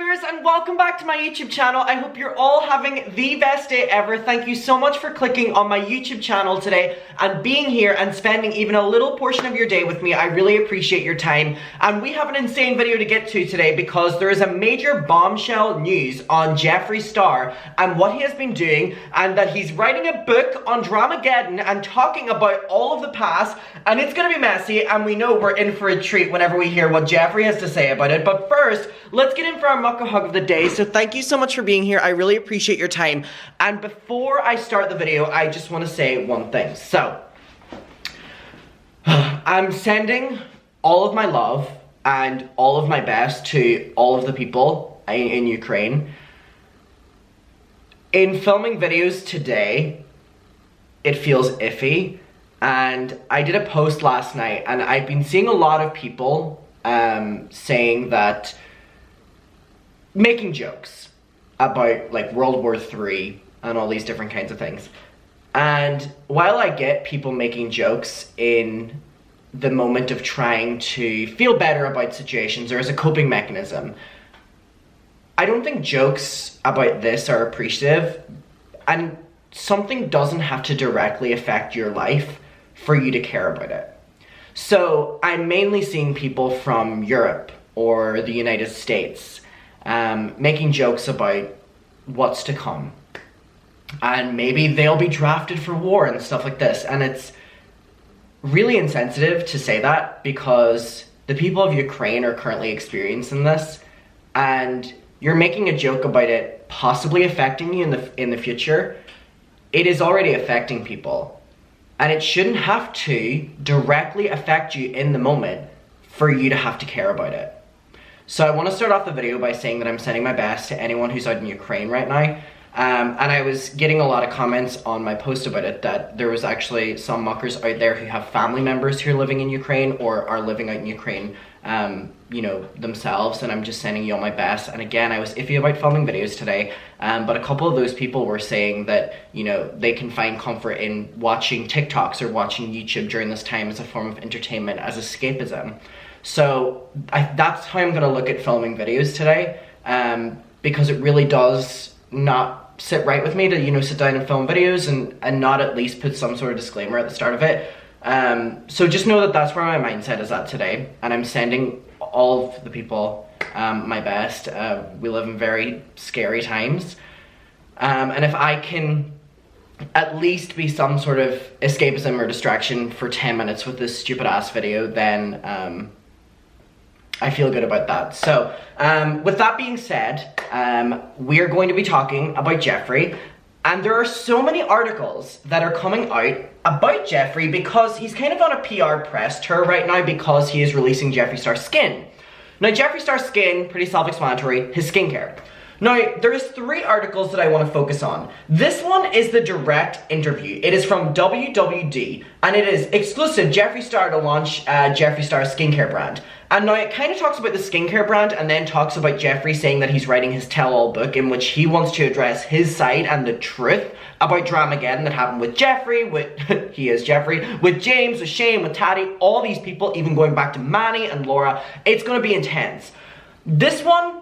viewers, and welcome back to my YouTube channel. I hope you're all having the best day ever. Thank you so much for clicking on my YouTube channel today and being here and spending even a little portion of your day with me. I really appreciate your time. And we have an insane video to get to today because there is a major bombshell news on Jeffree Star and what he has been doing, and that he's writing a book on DRAMAGEDDON and talking about all of the past, and it's gonna be messy, and we know we're in for a treat whenever we hear what Jeffree has to say about it. But first, let's get in for our mucka hug of the day. So thank you so much for being here. I really appreciate your time. And before I start the video, I just want to say one thing. So, I'm sending all of my love and all of my best to all of the people in Ukraine. In filming videos today, it feels iffy. And I did a post last night, and I've been seeing a lot of people saying that, making jokes about like World War III and all these different kinds of things. And while I get people making jokes in the moment of trying to feel better about situations or as a coping mechanism, I don't think jokes about this are appreciative, and something doesn't have to directly affect your life for you to care about it. So I'm mainly seeing people from Europe or the United States making jokes about what's to come. And maybe they'll be drafted for war and stuff like this. And it's really insensitive to say that because the people of Ukraine are currently experiencing this, and you're making a joke about it possibly affecting you in the future. It is already affecting people. And it shouldn't have to directly affect you in the moment for you to have to care about it. So I want to start off the video by saying that I'm sending my best to anyone who's out in Ukraine right now. And I was getting a lot of comments on my post about it that there was actually some muckers out there who have family members who are living in Ukraine or are living out in Ukraine, you know, themselves, and I'm just sending you all my best. And again, I was iffy about filming videos today, but a couple of those people were saying that, you know, they can find comfort in watching TikToks or watching YouTube during this time as a form of entertainment, as escapism. So that's how I'm going to look at filming videos today, because it really does not sit right with me to, you know, sit down and film videos and not at least put some sort of disclaimer at the start of it. So just know that that's where my mindset is at today, and I'm sending all of the people my best. We live in very scary times, and if I can at least be some sort of escapism or distraction for 10 minutes with this stupid ass video, then I feel good about that. So with that being said, we're going to be talking about Jeffree. And there are so many articles that are coming out about Jeffree because he's kind of on a PR press tour right now because he is releasing Jeffree Star Skin. Now, Jeffree Star Skin, pretty self-explanatory, his skincare. Now, there's 3 articles that I want to focus on. This one is the direct interview. It is from WWD, and it is exclusive Jeffree Star to launch Jeffree Star skincare brand. And now it kind of talks about the skincare brand and then talks about Jeffree saying that he's writing his tell-all book in which he wants to address his side and the truth about DRAMAGEDDON that happened with Jeffree, with James, with Shane, with Taddy, all these people, even going back to Manny and Laura. It's going to be intense. This one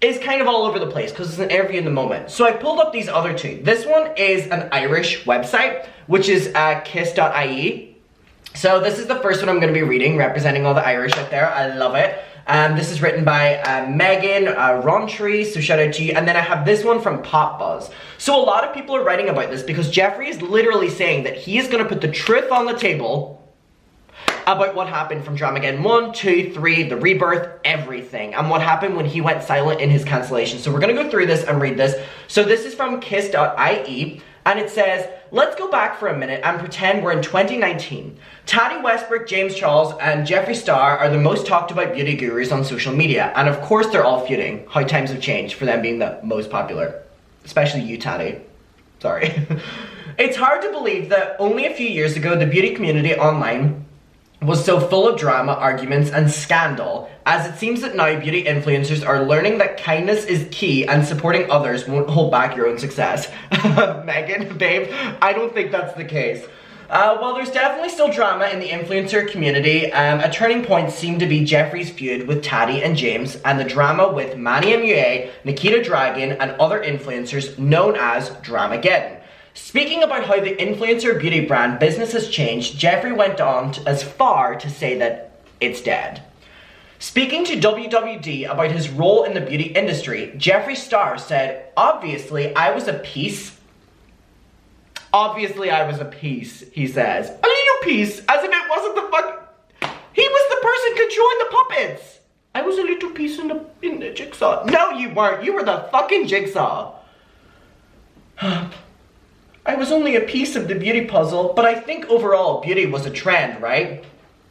is kind of all over the place because it's an interview in the moment. So I pulled up these other 2. This one is an Irish website, which is kiss.ie. So this is the first one I'm going to be reading, representing all the Irish out there. I love it. This is written by Megan Rowntree, so shout out to you. And then I have this one from Pop Buzz. So a lot of people are writing about this because Jeffree is literally saying that he is going to put the truth on the table about what happened from DRAMAGEDDON 1, 2, 3, the rebirth, everything, and what happened when he went silent in his cancellation. So we're going to go through this and read this. So this is from kiss.ie, and it says, let's go back for a minute and pretend we're in 2019. Taddy Westbrook, James Charles, and Jeffree Star are the most talked about beauty gurus on social media, and of course they're all feuding. How times have changed for them being the most popular. Especially you, Taddy. Sorry. It's hard to believe that only a few years ago the beauty community online was so full of drama, arguments, and scandal, as it seems that now beauty influencers are learning that kindness is key and supporting others won't hold back your own success. Megan, babe, I don't think that's the case. While there's definitely still drama in the influencer community, a turning point seemed to be Jeffree's feud with Tati and James and the drama with Manny MUA, Nikita Dragon, and other influencers known as DRAMAGEDDON. Speaking about how the influencer beauty brand business has changed, Jeffree went on as far to say that it's dead. Speaking to WWD about his role in the beauty industry, Jeffree Star said, "Obviously, I was a piece." Obviously, I was a piece, he says. A little piece, as if it wasn't the fuck. He was the person controlling the puppets. I was a little piece in the jigsaw. No, you weren't. You were the fucking jigsaw. I was only a piece of the beauty puzzle, but I think overall beauty was a trend, right?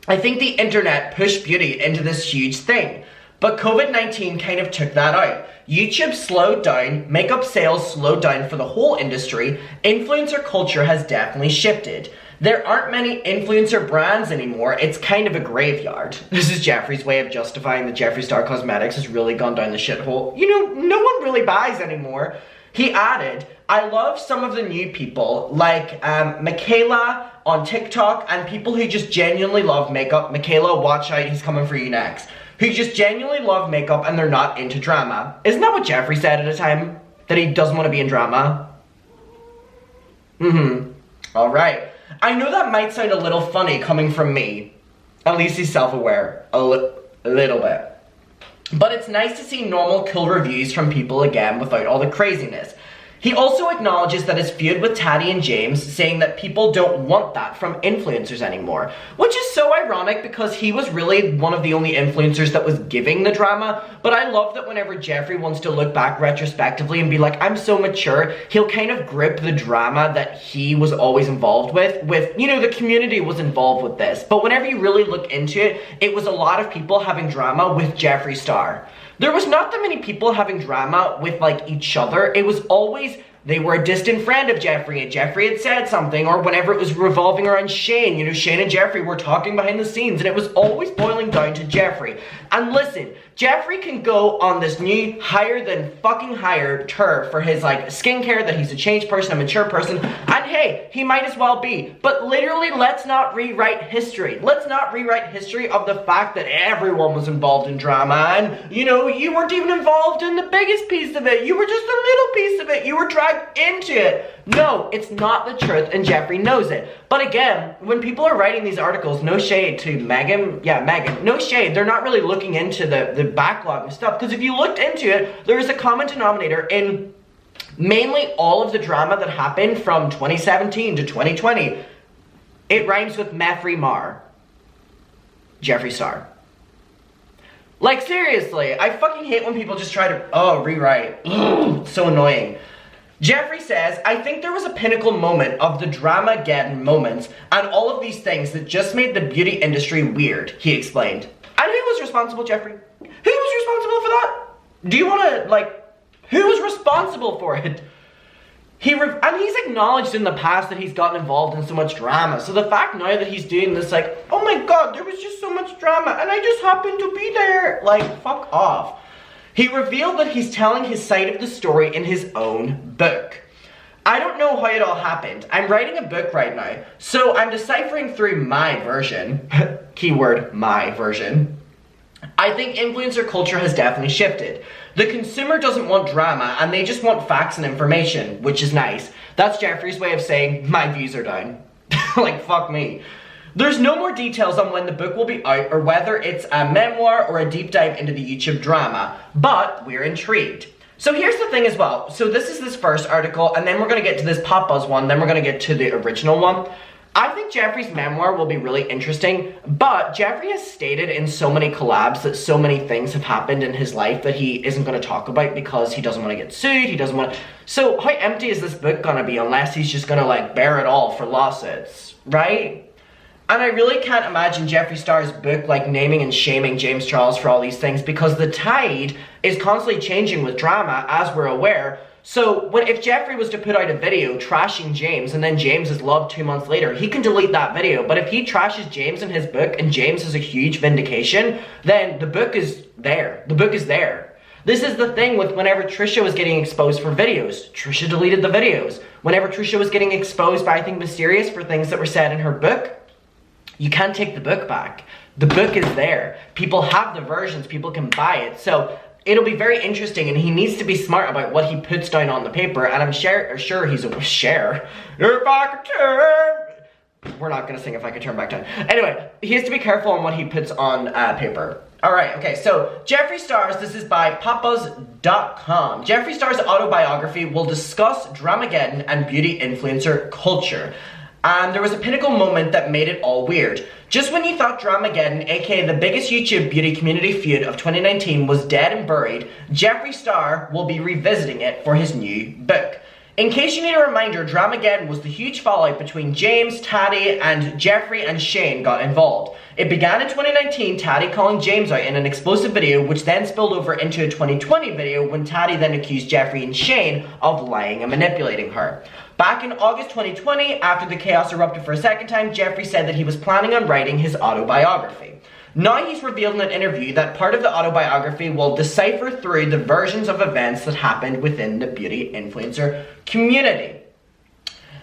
I think the internet pushed beauty into this huge thing, but COVID-19 kind of took that out. YouTube slowed down, makeup sales slowed down for the whole industry, influencer culture has definitely shifted. There aren't many influencer brands anymore, it's kind of a graveyard. This is Jeffree's way of justifying that Jeffree Star Cosmetics has really gone down the shithole. You know, no one really buys anymore. He added, I love some of the new people, like Michaela on TikTok, and people who just genuinely love makeup. Michaela, watch out, he's coming for you next. Who just genuinely love makeup and they're not into drama. Isn't that what Jeffree said at a time? That he doesn't want to be in drama? Alright. I know that might sound a little funny coming from me. At least he's self-aware. A little bit. But it's nice to see normal, cool reviews from people again without all the craziness. He also acknowledges that his feud with Tati and James, saying that people don't want that from influencers anymore. Which is so ironic because he was really one of the only influencers that was giving the drama. But I love that whenever Jeffree wants to look back retrospectively and be like, I'm so mature, he'll kind of grip the drama that he was always involved with, you know, the community was involved with this. But whenever you really look into it, it was a lot of people having drama with Jeffree Star. There was not that many people having drama with, like, each other. It was always, they were a distant friend of Jeffree, and Jeffree had said something, or whenever it was revolving around Shane, you know, Shane and Jeffree were talking behind the scenes, and it was always boiling down to Jeffree. And listen, Jeffree can go on this new higher than fucking higher turf for his, like, skincare, that he's a changed person, a mature person, and hey, he might as well be. But literally, let's not rewrite history. Let's not rewrite history of the fact that everyone was involved in drama, and, you know, you weren't even involved in the biggest piece of it. You were just a little piece of it. You were dragged into it. No, it's not the truth, and Jeffree knows it. But again, when people are writing these articles, no shade to Megan, no shade, they're not really looking into the backlog and stuff, because if you looked into it, there is a common denominator in mainly all of the drama that happened from 2017 to 2020. It rhymes with Meffrey Mar. Jeffree Star. Like, seriously, I fucking hate when people just try to, rewrite. Ugh, so annoying. Jeffree says, I think there was a pinnacle moment of the DRAMAGEDDON moments and all of these things that just made the beauty industry weird, he explained. And who was responsible, Jeffree? Who was responsible for that? Do you want to, like, who was responsible for it? And he's acknowledged in the past that he's gotten involved in so much drama. So the fact now that he's doing this, like, oh my god, there was just so much drama and I just happened to be there. Like, fuck off. He revealed that he's telling his side of the story in his own book. I don't know how it all happened. I'm writing a book right now, so I'm deciphering through my version. Keyword, my version. I think influencer culture has definitely shifted. The consumer doesn't want drama, and they just want facts and information, which is nice. That's Jeffree's way of saying, my views are down. Like, fuck me. There's no more details on when the book will be out or whether it's a memoir or a deep dive into the YouTube drama, but we're intrigued. So here's the thing as well. So this is this first article, and then we're going to get to this Pop Buzz one, then we're going to get to the original one. I think Jeffree's memoir will be really interesting, but Jeffree has stated in so many collabs that so many things have happened in his life that he isn't going to talk about because he doesn't want to get sued, he doesn't want to... So how empty is this book going to be unless he's just going to, like, bear it all for lawsuits, right? And I really can't imagine Jeffree Star's book, like, naming and shaming James Charles for all these things because the tide is constantly changing with drama, as we're aware. So if Jeffree was to put out a video trashing James and then James is loved 2 months later, he can delete that video. But if he trashes James in his book and James has a huge vindication, then the book is there. The book is there. This is the thing with whenever Trisha was getting exposed for videos, Trisha deleted the videos. Whenever Trisha was getting exposed by, I think, Mysterious for things that were said in her book, you can't take the book back. The book is there. People have the versions, people can buy it. So it'll be very interesting, and he needs to be smart about what he puts down on the paper, and I'm sure he's a share. If I could turn. We're not gonna sing If I Could Turn Back Time. Anyway, he has to be careful on what he puts on paper. Alright, okay, so Jeffree Star's, this is by papas.com. Jeffree Star's autobiography will discuss Dramageddon and beauty influencer culture. And there was a pinnacle moment that made it all weird. Just when you thought Dramageddon, aka the biggest YouTube beauty community feud of 2019, was dead and buried, Jeffree Star will be revisiting it for his new book. In case you need a reminder, Dramageddon was the huge fallout between James, Taddy, and Jeffree and Shane got involved. It began in 2019, Taddy calling James out in an explosive video, which then spilled over into a 2020 video when Taddy then accused Jeffree and Shane of lying and manipulating her. Back in August 2020, after the chaos erupted for a second time, Jeffree said that he was planning on writing his autobiography. Now he's revealed in an interview that part of the autobiography will decipher through the versions of events that happened within the beauty influencer community.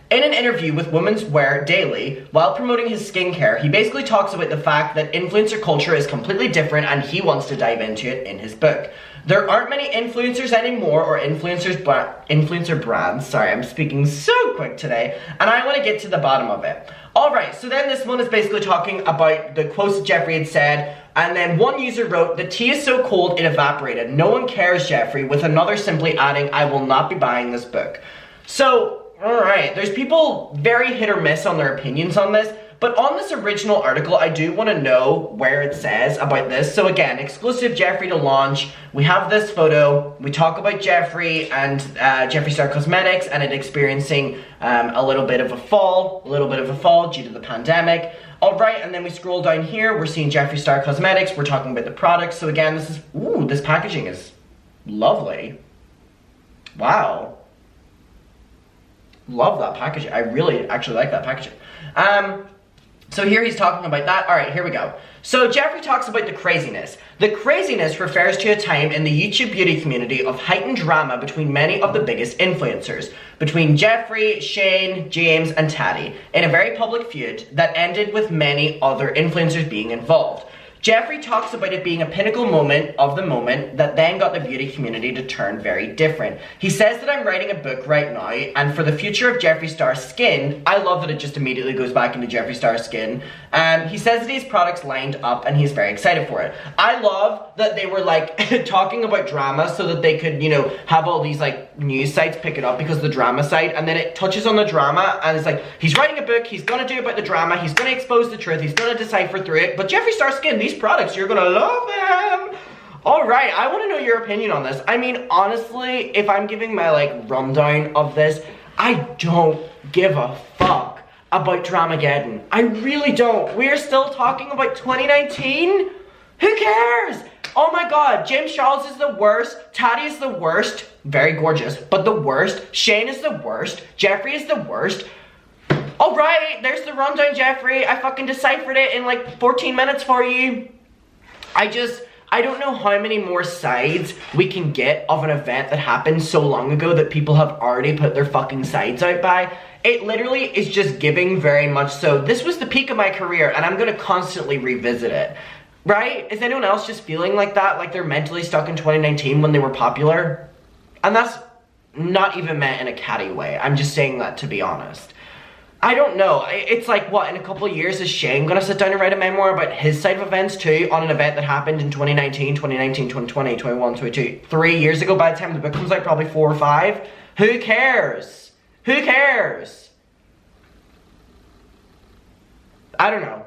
In an interview with Women's Wear Daily, while promoting his skincare, he basically talks about the fact that influencer culture is completely different and he wants to dive into it in his book. There aren't many influencers anymore, or influencer brands. Sorry, I'm speaking so quick today, and I want to get to the bottom of it. Alright, so then this one is basically talking about the quotes that Jeffree had said, and then one user wrote, "The tea is so cold it evaporated. No one cares, Jeffree," with another simply adding, "I will not be buying this book." So, alright, there's people very hit or miss on their opinions on this, but on this original article, I do want to know where it says about this. So again, exclusive Jeffree to launch. We have this photo. We talk about Jeffree and Jeffree Star Cosmetics and it experiencing a little bit of a fall due to the pandemic. Alright, and then we scroll down here. We're seeing Jeffree Star Cosmetics. We're talking about the products. So again, this is, ooh, this packaging is lovely. Wow. Love that packaging. I really actually like that packaging. So here he's talking about that. Alright, here we go. So Jeffree talks about the craziness. The craziness refers to a time in the YouTube beauty community of heightened drama between many of the biggest influencers. Between Jeffree, Shane, James, and Taddy. In a very public feud that ended with many other influencers being involved. Jeffree talks about it being a pinnacle moment of the moment that then got the beauty community to turn very different. He says that I'm writing a book right now, and for the future of Jeffree Star's skin, I love that it just immediately goes back into Jeffree Star's skin. He says that his products lined up and he's very excited for it. I love that they were like talking about drama so that they could, you know, have all these like news sites pick it up because of the drama site, and then it touches on the drama and it's like, he's writing a book, he's gonna do about the drama, he's gonna expose the truth, he's gonna decipher through it, but Jeffree Star's skin, these products, you're gonna love them. Alright, I want to know your opinion on this. I mean, honestly, if I'm giving my like rundown of this, I don't give a fuck about Dramageddon. I really don't. We're still talking about 2019? Who cares? Oh my god, James Charles is the worst, Taddy is the worst, very gorgeous, but the worst, Shane is the worst, Jeffree is the worst. Alright, there's the rundown, Jeffree. I fucking deciphered it in like 14 minutes for you. I don't know how many more sides we can get of an event that happened so long ago that people have already put their fucking sides out by. It literally is just giving very much so. This was the peak of my career and I'm gonna constantly revisit it. Right? Is anyone else just feeling like that? Like they're mentally stuck in 2019 when they were popular? And that's not even meant in a catty way. I'm just saying that to be honest. I don't know. It's like, what, in a couple of years is Shane gonna sit down and write a memoir about his side of events too on an event that happened in 2019, 2020, 21, 22, 3 years ago by the time the book comes out, probably 4 or 5? Who cares? Who cares? I don't know.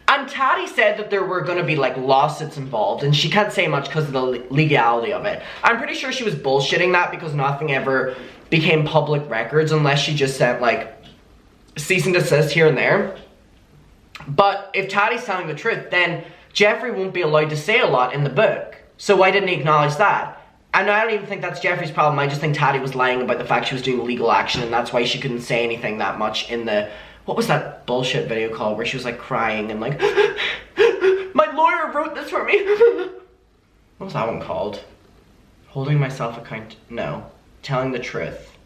And Taddy said that there were going to be like lawsuits involved and she can't say much because of the legality of it. I'm pretty sure she was bullshitting that because nothing ever became public records unless she just sent like cease and desist here and there. But if Taddy's telling the truth, then Jeffree won't be allowed to say a lot in the book. So why didn't he acknowledge that? And I don't even think that's Jeffree's problem. I just think Taddy was lying about the fact she was doing legal action and that's why she couldn't say anything that much in the what was that bullshit video called where she was like crying and like, my lawyer wrote this for me. What was that one called? Holding myself account, no. Telling the truth.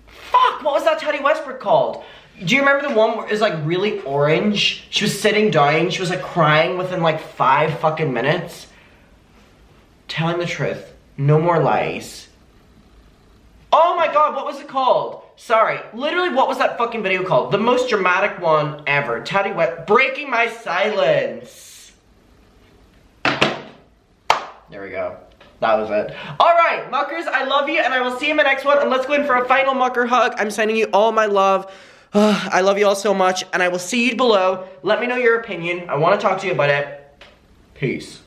Fuck, what was that Teddy Westbrook called? Do you remember the one where it was like really orange? She was sitting down, she was like crying within like 5 fucking minutes. Telling the truth, no more lies. Oh my god, what was it called? Sorry, literally what was that fucking video called? The most dramatic one ever. Teddy West, breaking my silence. There we go. That was it. Alright, muckers, I love you and I will see you in my next one. And let's go in for a final mucker hug. I'm sending you all my love. I love you all so much and I will see you below. Let me know your opinion. I want to talk to you about it. Peace.